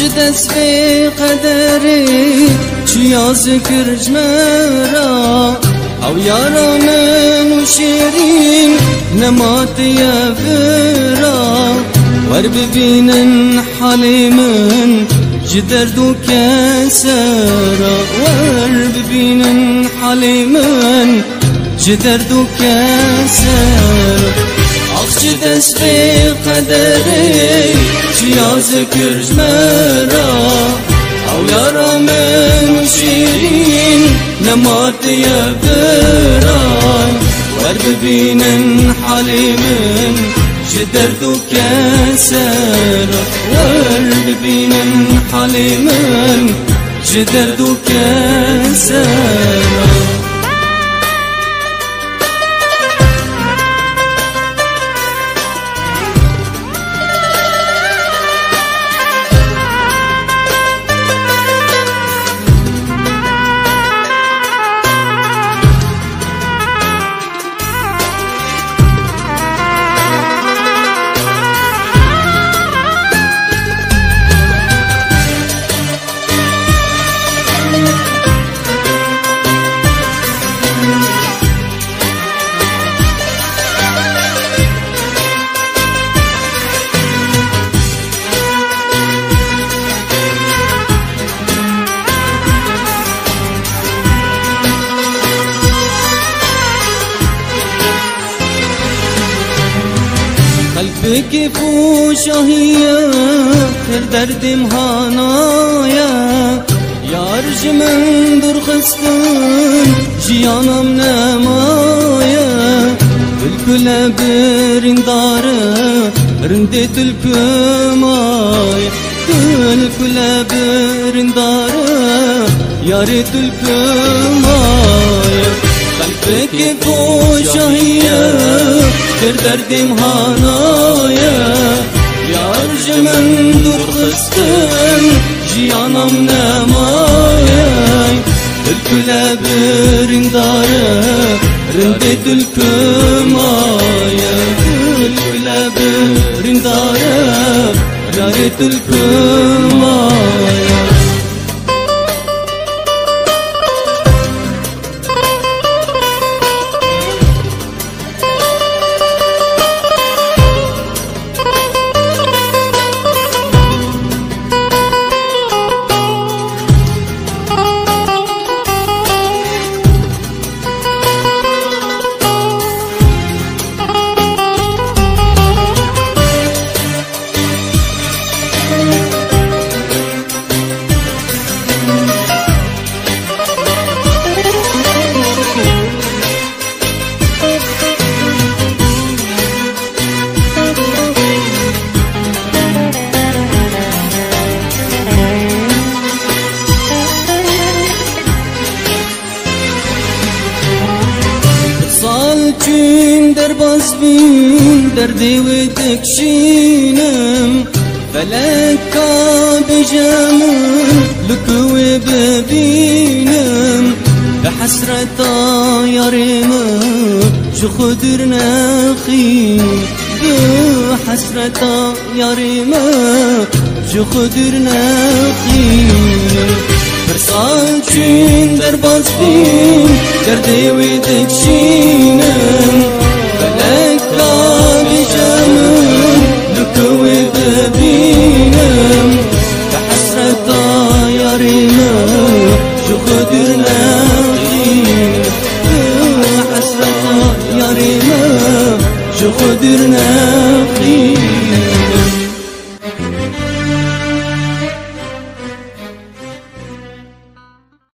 دست به قدری چیا ذکر جمرا او یارا من و شیرین نمات یفرا ور ببینن حالی من جدرد و کسرا ور ببینن حالی من جدرد و کسرا آخ دست به قدری چیا ذکر جمرا او یارا من و شیرین نمات یفرا ور ببینن حالی من جدرد و کسرا ور ببینن حالی من جدرد و کسرا قلبك فوشهية خير دردم هانايا يارج من درخستن جيانم نمايا الكل برندارة رندت الكمايا الكل برندارة يارت الكمايا قلبك فوشهية خير دردم هانايا يارج من درخستن جيانم نمايا الكل برندارة رندت الكمايا الكل برندارة رندت الكمايا چین در باز بین دردی و دکشینم فلکا بجمم لکو ببینم به حسرتا یارم جو خودر نخیم به حسرتا یارم جو خودر نخیم برسال چین در باز بین دردی و دکشینم فلکا بجمم لکو ببینم به حسرتا یارم جو خودر نخیم به حسرتا یارم جو خودر نخیم